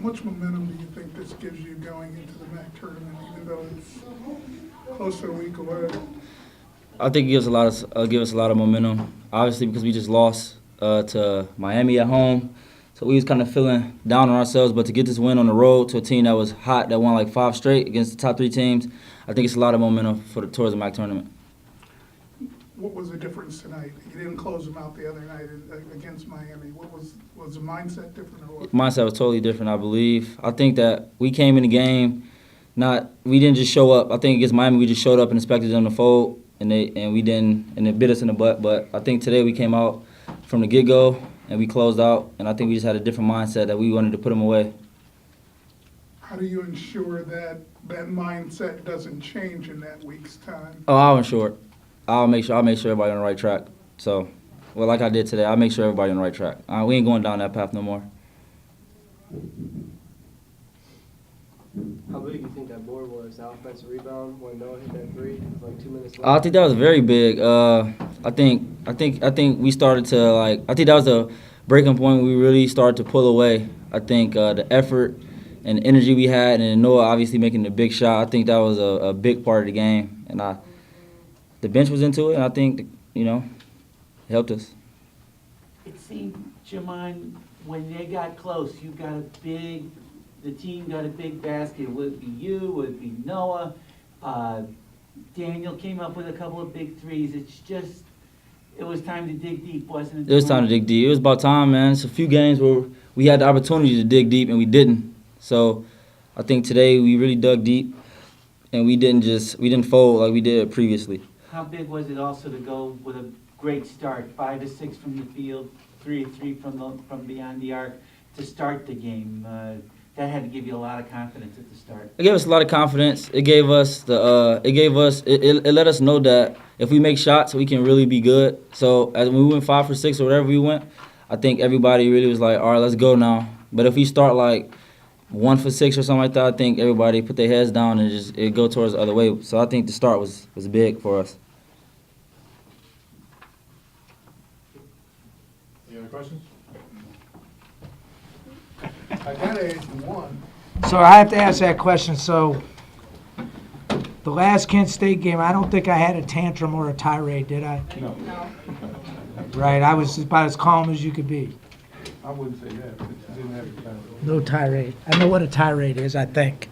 much momentum do you think this gives you going into the MAC tournament, even though it's close to a week away? I think it gives us a lot of momentum. Obviously, because we just lost to Miami at home, so we was kind of feeling down on ourselves. But to get this win on the road to a team that was hot, that won like 5 straight against the top 3 teams, I think it's a lot of momentum towards the MAC tournament. What was the difference tonight? You didn't close them out the other night against Miami. Was the mindset different or what? Mindset was totally different, I believe. I think that we came in the game, we didn't just show up. I think against Miami, we just showed up and expected them to fold, and we didn't, and it bit us in the butt. But I think today we came out from the get-go and we closed out, and I think we just had a different mindset that we wanted to put them away. How do you ensure that that mindset doesn't change in that week's time? Oh, I'll ensure it. I'll make sure everybody on the right track. So, well, like I did today, I'll make sure everybody on the right track. We ain't going down that path no more. How big do you think that board was? The offensive rebound when Noah hit that 3 with like 2 minutes left? I think that was very big. I think we started to I think that was the breaking point. We really started to pull away. I think the effort and the energy we had, and Noah obviously making the big shot. I think that was a big part of the game, and the bench was into it, and I think it helped us. It seemed, Jamon, when they got close, the team got a big basket. Would it be you? Would it be Noah? Daniel came up with a couple of big threes. It was time to dig deep, wasn't it? It was time to dig deep. It was about time, man. It's a few games where we had the opportunity to dig deep, and we didn't. So I think today we really dug deep, and we didn't fold like we did previously. How big was it also to go with a great start, 5 of 6 from the field, 3 of 3 from beyond the arc to start the game? That had to give you a lot of confidence at the start. It gave us a lot of confidence. It gave us it let us know that if we make shots, we can really be good. So as when we went 5 for 6 or whatever we went, I think everybody really was like, all right, let's go now. But if we start like 1 for 6 or something like that, I think everybody put their heads down and it go towards the other way. So I think the start was big for us. Any other questions? I gotta ask you one. So I have to ask that question. So the last Kent State game, I don't think I had a tantrum or a tirade, did I? No. Right, I was about as calm as you could be. I wouldn't say that, but you didn't have the time. No tirade. I know what a tirade is, I think.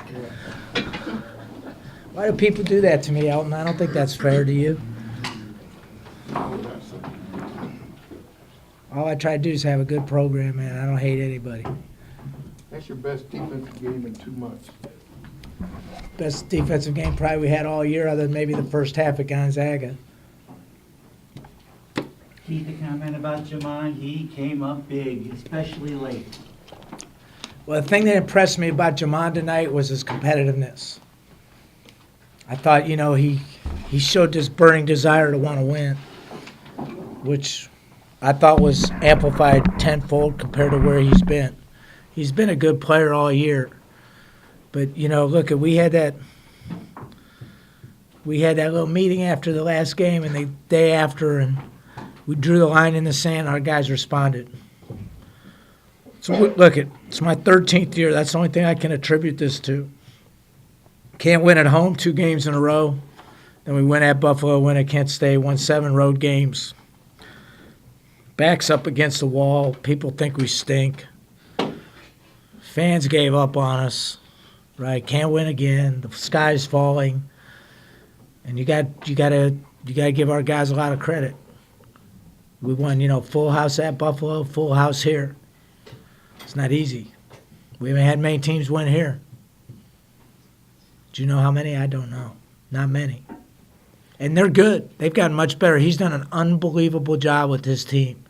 Why do people do that to me, Elton? I don't think that's fair to you. All I try to do is have a good program, man. I don't hate anybody. That's your best defensive game in 2 months. Best defensive game probably we had all year, other than maybe the first half at Gonzaga. Keith, a comment about Jamon, he came up big, especially late. Well, the thing that impressed me about Jamon tonight was his competitiveness. I thought, he showed this burning desire to want to win, which I thought was amplified tenfold compared to where he's been. He's been a good player all year. But, look, we had that little meeting after the last game and the day after, and we drew the line in the sand. Our guys responded. So, look, it's my 13th year. That's the only thing I can attribute this to. Can't win at home 2 games in a row. Then we win at Buffalo, win at Kent State, won 7 road games. Backs up against the wall. People think we stink. Fans gave up on us, right? Can't win again. The sky's falling, and you got to give our guys a lot of credit. We won, full house at Buffalo, full house here. It's not easy. We haven't had many teams win here. Do you know how many? I don't know. Not many. And they're good. They've gotten much better. He's done an unbelievable job with his team.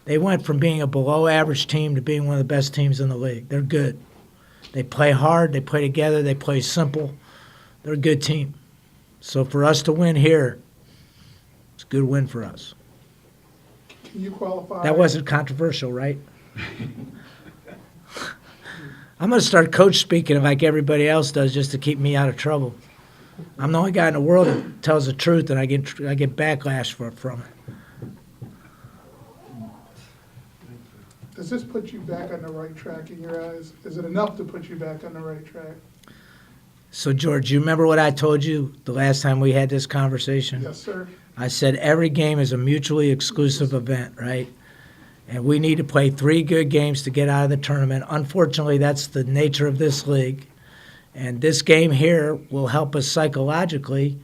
They went from being a below-average team to being one of the best teams in the league. They're good. They play hard. They play together. They play simple. They're a good team. So for us to win here, it's a good win for us. Can you qualify? That wasn't controversial, right? I'm going to start coach speaking like everybody else does just to keep me out of trouble. I'm the only guy in the world that tells the truth, and I get backlash from it. Does this put you back on the right track in your eyes? Is it enough to put you back on the right track? So, George, you remember what I told you the last time we had this conversation? Yes, sir. I said every game is a mutually exclusive event, right? And we need to play 3 good games to get out of the tournament. Unfortunately, that's the nature of this league. And this game here will help us psychologically,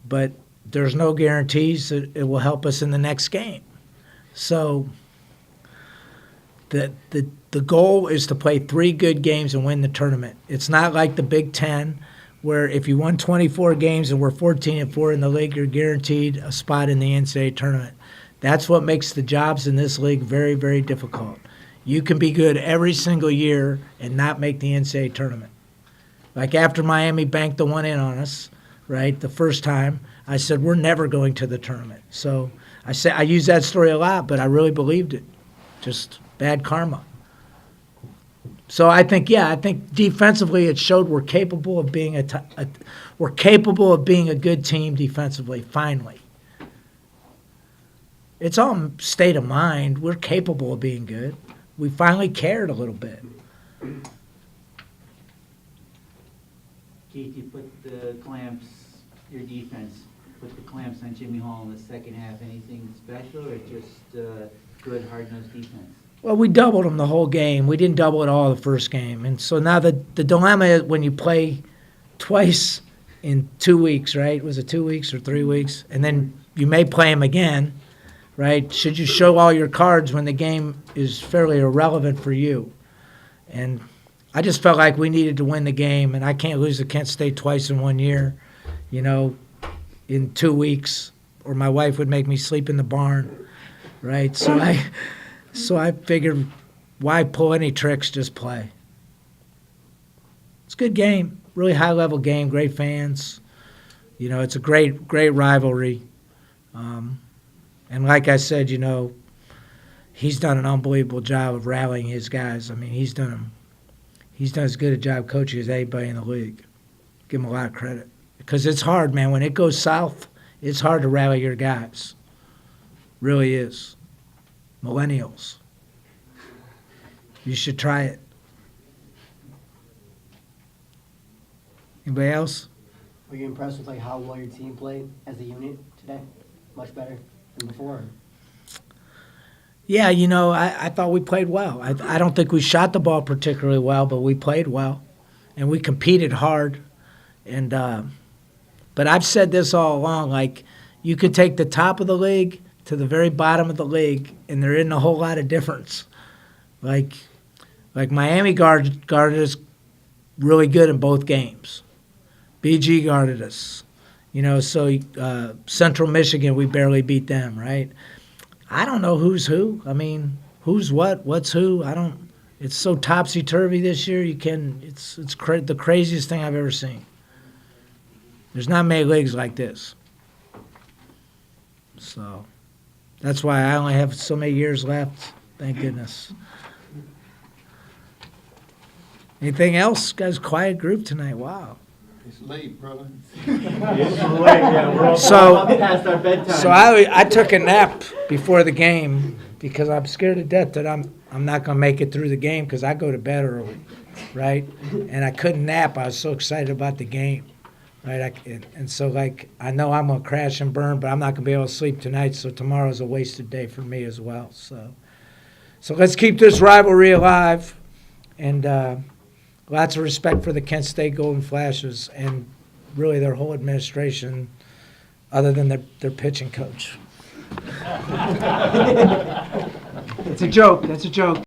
but there's no guarantees that it will help us in the next game. So the goal is to play 3 good games and win the tournament. It's not like the Big Ten, where if you won 24 games and we're 14-4 in the league, you're guaranteed a spot in the NCAA tournament. That's what makes the jobs in this league very, very difficult. You can be good every single year and not make the NCAA tournament. Like after Miami banked the one in on us, right, the first time, I said, we're never going to the tournament. So I use that story a lot, but I really believed it. Just bad karma. So I think defensively it showed we're capable of being we're capable of being a good team defensively, finally. It's all state of mind. We're capable of being good. We finally cared a little bit. Keith, you put the clamps, your defense, put the clamps on Jimmy Hall in the second half. Anything special or just good, hard-nosed defense? Well, we doubled them the whole game. We didn't double it all the first game. And so now the dilemma is when you play twice in 2 weeks, right? Was it 2 weeks or 3 weeks? And then you may play them again, right? Should you show all your cards when the game is fairly irrelevant for you? And I just felt like we needed to win the game, and I can't lose to Kent State twice in 1 year, in 2 weeks, or my wife would make me sleep in the barn, right? So I figured, why pull any tricks, just play. It's a good game, really high-level game, great fans. It's a great rivalry. And like I said, he's done an unbelievable job of rallying his guys. I mean, he's done as good a job coaching as anybody in the league. Give him a lot of credit. Because it's hard, man. When it goes south, it's hard to rally your guys. Really is. Millennials. You should try it. Anybody else? Were you impressed with how well your team played as a unit today? Much better than before? Yeah, I thought we played well. I don't think we shot the ball particularly well, but we played well, and we competed hard. And but I've said this all along, you could take the top of the league to the very bottom of the league, and there isn't a whole lot of difference. Like Miami guarded us really good in both games. BG guarded us. So Central Michigan, we barely beat them, right? I don't know who's who. I mean, who's what's who. It's so topsy-turvy this year. It's the craziest thing I've ever seen. There's not many leagues like this. So that's why I only have so many years left. Thank goodness. Anything else? Guys, quiet group tonight. Wow. It's late, brother. So Past our bedtime. So I took a nap before the game because I'm scared to death that I'm not going to make it through the game because I go to bed early, right? And I couldn't nap. I was so excited about the game, right? And so I know I'm going to crash and burn, but I'm not going to be able to sleep tonight. So tomorrow's a wasted day for me as well. So let's keep this rivalry alive, and lots of respect for the Kent State Golden Flashes and really their whole administration, other than their pitching coach. It's a joke. That's a joke.